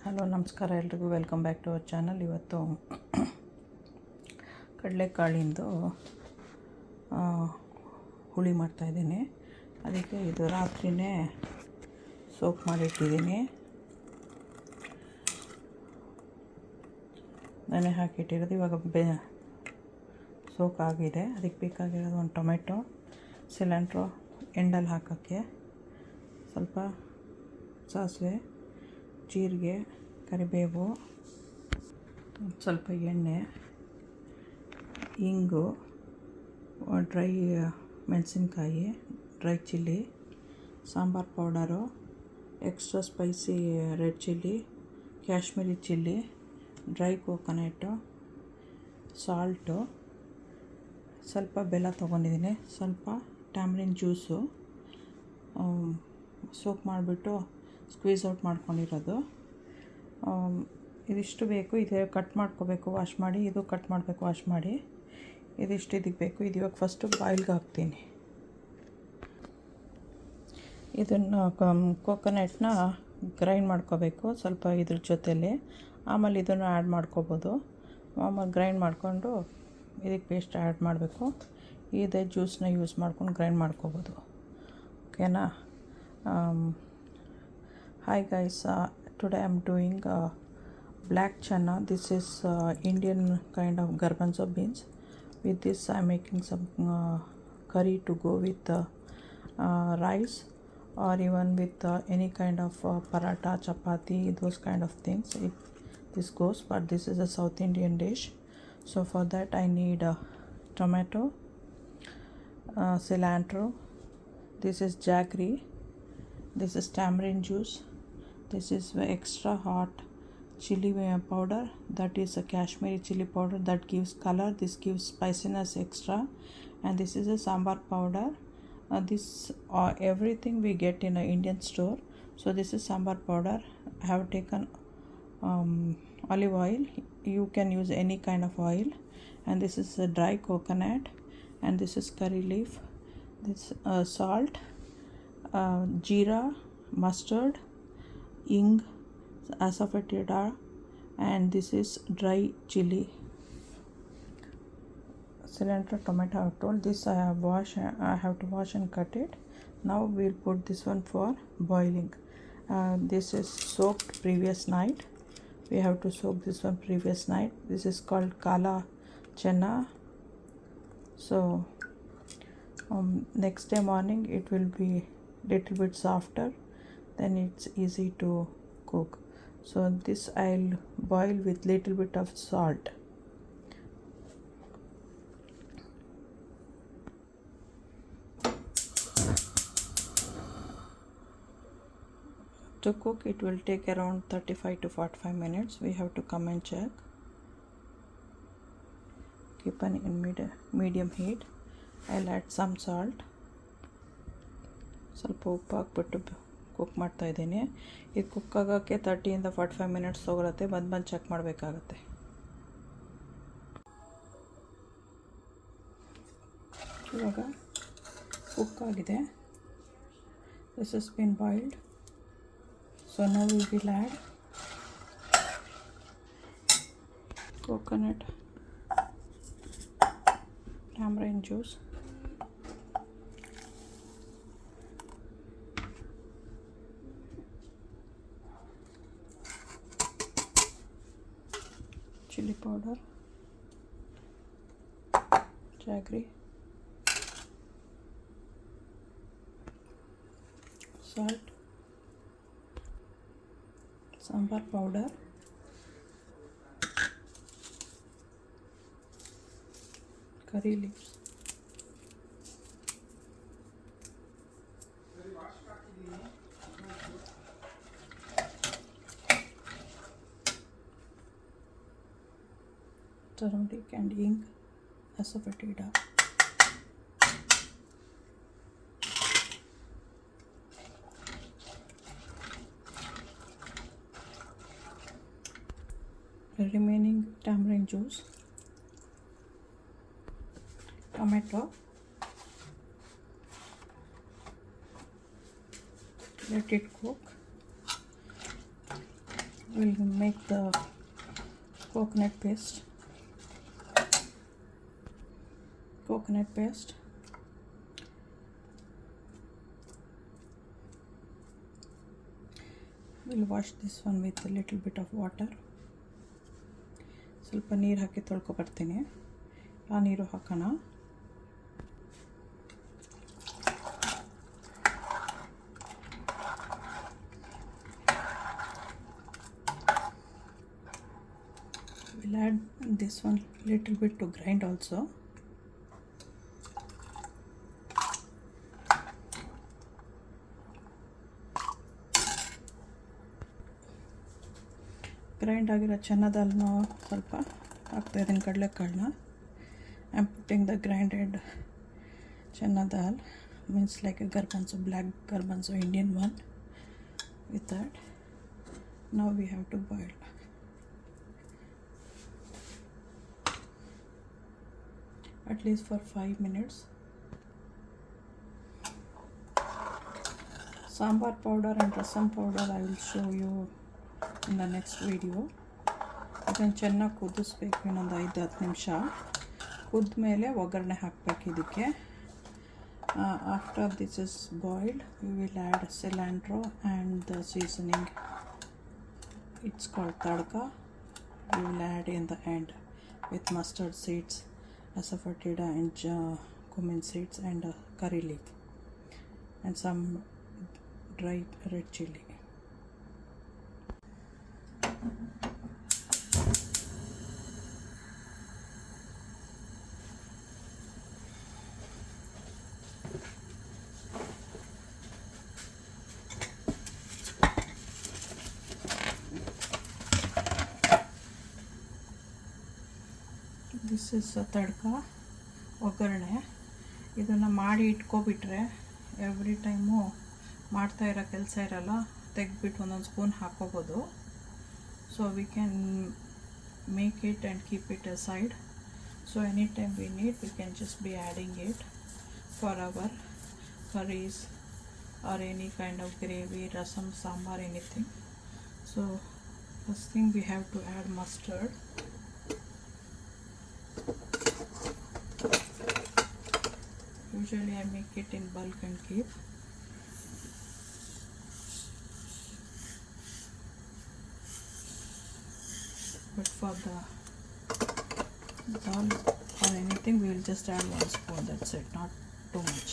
Hello ನಮಸ್ಕಾರ ಎಲ್ರಿಗೂ welcome back to our channel. ಇವತ್ತು ಕಡಲೆಕಾಳಿಂದು ಹುಳಿ ಮಾಡ್ತಾಯಿದ್ದೀನಿ. ಅದಕ್ಕೆ ಇದು ರಾತ್ರಿಯೇ ಸೋಕ್ ಮಾಡಿಟ್ಟಿದ್ದೀನಿ. ನೆನೆ ಹಾಕಿಟ್ಟಿರೋದು ಇವಾಗ ಸೋಕ್ ಆಗಿದೆ. ಅದಕ್ಕೆ ಬೇಕಾಗಿರೋದು ಒಂದು ಟೊಮೆಟೊ, ಸಿಲೆಂಟ್ರೋ, ಎಂಡಲ್ಲಿ ಹಾಕೋಕ್ಕೆ ಸ್ವಲ್ಪ ಸಾಸಿವೆ, ಜೀರಿಗೆ, ಕರಿಬೇವು, ಸ್ವಲ್ಪ ಎಣ್ಣೆ, ಇಂಗು, ಡ್ರೈ ಮೆಣಸಿನ್ಕಾಯಿ, dry chilli, sambar powder, extra spicy red chilli, Kashmiri chilli, dry coconut, salt, ಸ್ವಲ್ಪ ಬೆಲ್ಲ ತೊಗೊಂಡಿದ್ದೀನಿ, ಸ್ವಲ್ಪ ಟ್ಯಾಮ್ರಿನ್ ಜ್ಯೂಸು ಸೋಕ್ ಮಾಡಿಬಿಟ್ಟು ಸ್ಕ್ವೀಸ್ ಔಟ್ ಮಾಡ್ಕೊಂಡಿರೋದು. ಇದಿಷ್ಟು ಬೇಕು. ಇದು ಕಟ್ ಮಾಡ್ಕೋಬೇಕು ವಾಶ್ ಮಾಡಿ, ಇದು ಕಟ್ ಮಾಡಬೇಕು ವಾಶ್ ಮಾಡಿ. ಇದಿಷ್ಟು ಇದಕ್ಕೆ ಬೇಕು. ಇದು ಇವಾಗ ಫಸ್ಟು ಬಾಯ್ಲ್ಗೆ ಹಾಕ್ತೀನಿ. ಇದನ್ನು ಕೋಕೋನಟ್ನ ಗ್ರೈಂಡ್ ಮಾಡ್ಕೋಬೇಕು ಸ್ವಲ್ಪ ಇದ್ರ ಜೊತೆಯಲ್ಲಿ. ಆಮೇಲೆ ಇದನ್ನು ಆ್ಯಡ್ ಮಾಡ್ಕೋಬೋದು. ಆಮೇಲೆ ಗ್ರೈಂಡ್ ಮಾಡಿಕೊಂಡು ಇದಕ್ಕೆ ಪೇಸ್ಟ್ ಆ್ಯಡ್ ಮಾಡಬೇಕು. ಇದೇ ಜ್ಯೂಸನ್ನ ಯೂಸ್ ಮಾಡ್ಕೊಂಡು ಗ್ರೈಂಡ್ ಮಾಡ್ಕೋಬೋದು. ಓಕೆನಾ? Hi guys, today I'm doing black chana. This is Indian kind of garbanzo beans. With this I'm making some curry to go with rice, or even with any kind of paratha, chapati, those kind of things. This goes, but this is a South Indian dish. So for that I need tomato, cilantro, this is jaggery, this is tamarind juice, this is extra hot chili powder, that is a Kashmiri chili powder that gives color, this gives spiciness extra, and this is a sambar powder. This everything we get in an Indian store. So this is sambar powder. I have taken olive oil. You can use any kind of oil. And this is a dry coconut, and this is curry leaf, this salt, jeera, mustard, ing, asafoetida, and this is dry chili. Cilantro, tomato I have told. This I have to wash and cut it. Now we'll put this one for boiling. This is soaked previous night. We have to soak this one previous night. This is called kala chana. So next day morning it will be little bit softer, then it's easy to cook. So this I'll boil with little bit of salt. To cook it will take around 35 to 45 minutes. We have to come and check. Keep on in medium heat. I'll add some salt. ಸ್ವಲ್ಪ ಉಪ್ಪು ಹಾಕ್ಬಿಟ್ಟು cook ಮಾಡ್ತಾಯಿದ್ದೀನಿ. ಇದು cook ಆಗೋಕ್ಕೆ 30 to 45 minutes ತೊಗೊಳುತ್ತೆ. ಬಂದು check ಮಾಡಬೇಕಾಗತ್ತೆ. ಇವಾಗ cook ಆಗಿದೆ. This is been boiled. So now we will add coconut, tamarind juice, chili powder, jaggery, salt, sambar powder, curry leaves, turmeric and ing, asafoetida. The remaining tamarind juice, tomato, let it cook. we'll make the coconut paste. We'll wash this one with a little bit of water. ಸ್ವಲ್ಪ ನೀರು ಹಾಕಿ ತೊಳ್ಕೊ ಬರ್ತೀನಿ. ಆ ನೀರು ಹಾಕೋಣ. We'll add this one little bit to grind also. Grind ಆಗಿರೋ ಚೆನ್ನ ದಾಲ್ನ ಸ್ವಲ್ಪ ಹಾಕ್ತಾ ಇದ್ದೀನಿ, ಕಡಲೆಕಾಳನ್ನ. I am putting the grinded chana dal, means like a garbanzo, black garbanzo, Indian one. With that, now we have to boil. At least for 5 minutes. Sambar powder and rasam powder I will show you in the next video. ಇದನ್ನು ಚೆನ್ನಾಗಿ ಕುದಿಸ್ಬೇಕು, ಇನ್ನೊಂದು 5-10 ನಿಮಿಷ ಕುದ್ದ ಮೇಲೆ ಒಗ್ಗರಣೆ ಹಾಕಬೇಕು ಇದಕ್ಕೆ. After this is boiled we will add cilantro and the seasoning. It's called tadka. We will add in the end with mustard seeds, asafoetida and cumin seeds and curry leaf and some dry red chili. This is tadka oggarane. ಇದನ್ನು ಮಾಡಿ ಇಟ್ಕೊಬಿಟ್ರೆ every time ಮಾಡ್ತಾ ಇರೋ ಕೆಲಸ ಇರಲ್ಲ, ತೆಗೆದ್ಬಿಟ್ಟು ಒಂದೊಂದು spoon ಹಾಕ್ಕೋಬೋದು. So we can make it and keep it aside. So anytime we need, we can just be adding it for our curries or any kind of gravy, rasam, sambar, anything. So first thing we have to add mustard. Usually I make it in bulk and keep. But for the dal or anything we will just add 1 spoon, that's it, not too much.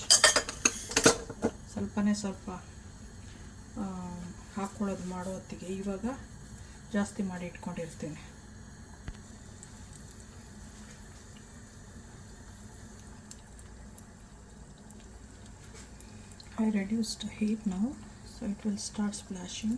ಸ್ವಲ್ಪನೇ ಸ್ವಲ್ಪ ಹಾಕ್ಕೊಳ್ಳೋದು ಮಾಡೋ ಹೊತ್ತಿಗೆ ಇವಾಗ ಜಾಸ್ತಿ ಮಾಡಿ ಇಟ್ಕೊಂಡಿರ್ತೀನಿ. I reduced the heat now, so it will start splashing.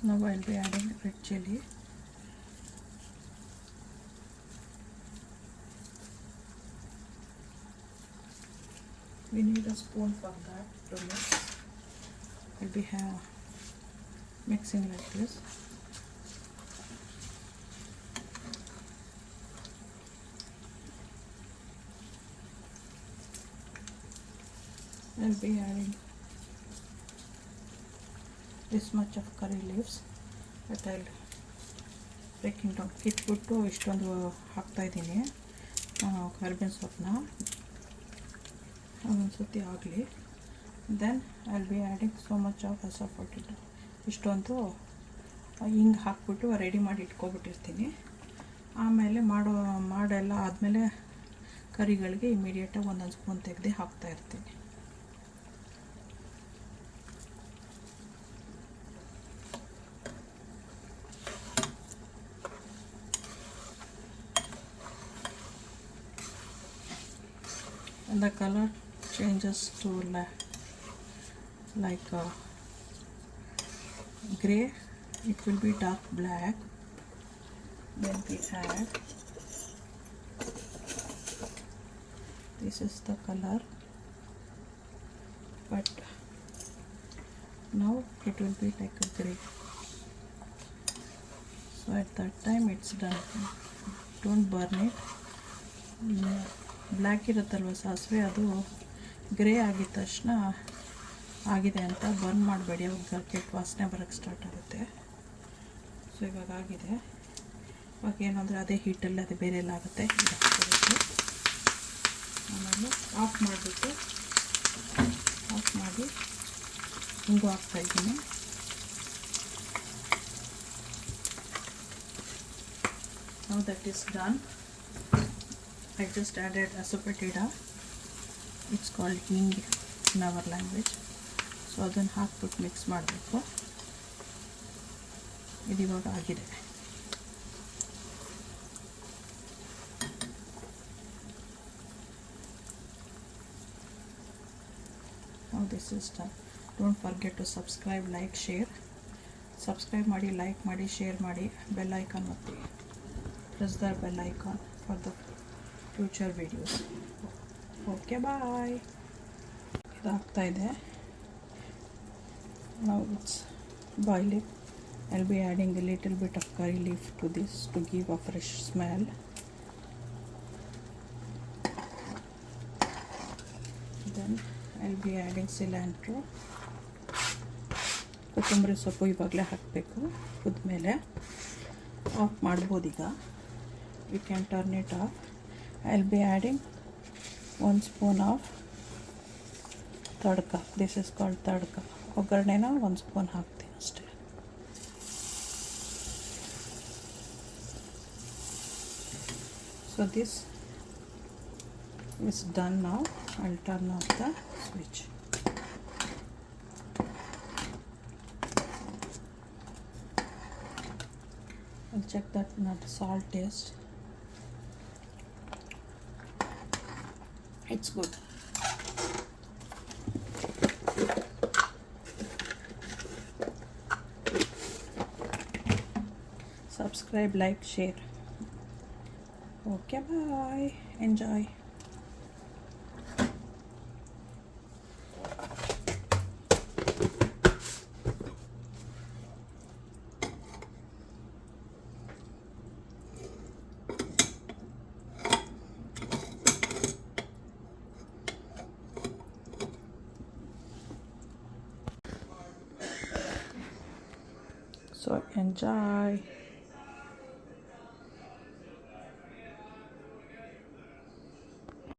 Now I will be adding red chili. We need a spoon for that to mix. I'll be mixing like this. I'll be adding this much of curry leaves that I'll breaking down. ಕಿತ್ಬಿಟ್ಟು ಇಷ್ಟೊಂದು ಹಾಕ್ತಾ ಇದ್ದೀನಿ ಕರಿಬೇವಿನ ಸೊಪ್ಪನ್ನ, ಅದೊಂದು ಸತಿ ಆಗಲಿ. Then I will be adding so much of asafoetida. ಇಷ್ಟೊಂದು ಹಿಂಗೆ ಹಾಕ್ಬಿಟ್ಟು ರೆಡಿ ಮಾಡಿ ಇಟ್ಕೊಬಿಟ್ಟಿರ್ತೀನಿ. ಆಮೇಲೆ ಮಾಡೆಲ್ಲ ಆದಮೇಲೆ ಕರಿಗಳಿಗೆ ಇಮಿಡಿಯೇಟಾಗಿ ಒಂದೊಂದು ಸ್ಪೂನ್ ತೆಗೆದು ಹಾಕ್ತಾಯಿರ್ತೀನಿ. And the color changes to like gray, it will be dark black. Then we add, this is the color, but now it will be like a gray. So at that time it's done. Don't burn it. Black ಇರುತ್ತಲ್ವ ಸಾಸಿವೆ, ಅದು grey ಆಗಿದ ತಕ್ಷಣ ಆಗಿದೆ ಅಂತ burn ಮಾಡಬೇಡಿ, ಅವಾಗ ಕೆಟ್ಟ ವಾಸನೆ ಬರೋಕ್ಕೆ ಸ್ಟಾರ್ಟ್ ಆಗುತ್ತೆ. ಸೊ ಇವಾಗ ಆಗಿದೆ. ಇವಾಗ ಏನಂದರೆ ಅದೇ ಹೀಟಲ್ಲಿ ಅದು ಬೇರೆ ಎಲ್ಲ ಆಗುತ್ತೆ. ಆಮೇಲೆ ಆಫ್ ಮಾಡಿಬಿಟ್ಟು ಆಫ್ ಮಾಡಿ ಹಿಂಗೂ ಹಾಕ್ತಾಯಿದ್ದೀನಿ. Now that is done, I just added asafoetida. It's called hing in our language. So ಅದನ್ನು ಹಾಕ್ಬಿಟ್ಟು ಮಿಕ್ಸ್ ಮಾಡಬೇಕು. ಇದು ಇವಾಗ ಆಗಿದೆ. Now this is done. Don't forget to subscribe, like, share. Subscribe ಮಾಡಿ, ಲೈಕ್ ಮಾಡಿ, ಶೇರ್ ಮಾಡಿ, ಬೆಲ್ ಐಕಾನ್ ಒತ್ತಿ. Press the bell icon for the future videos. Okay, bye. ಇದು ಆಗ್ತಾ ಇದೆ. Now it's boiling. I'll be adding a little bit of curry leaf to this to give a fresh smell. Then I'll be adding cilantro. ಕೊತ್ತಂಬರಿ ಸೊಪ್ಪು ಇವಾಗಲೇ ಹಾಕಬೇಕು. ಕುದ್ಮೇಲೆ of ಮಾಡ್ಬೋದು. ಈಗ you can turn it off. I'll be adding 1 spoon of tadka. This is called tadka. ಒಗ್ಗರಣೆನ 1 spoon ಹಾಕ್ತೀನಿ ಅಷ್ಟೇ. So this is done now. I'll turn off the switch. I'll check that not salt taste. It's good. Subscribe, like, share. Okay, bye. Enjoy. So enjoy.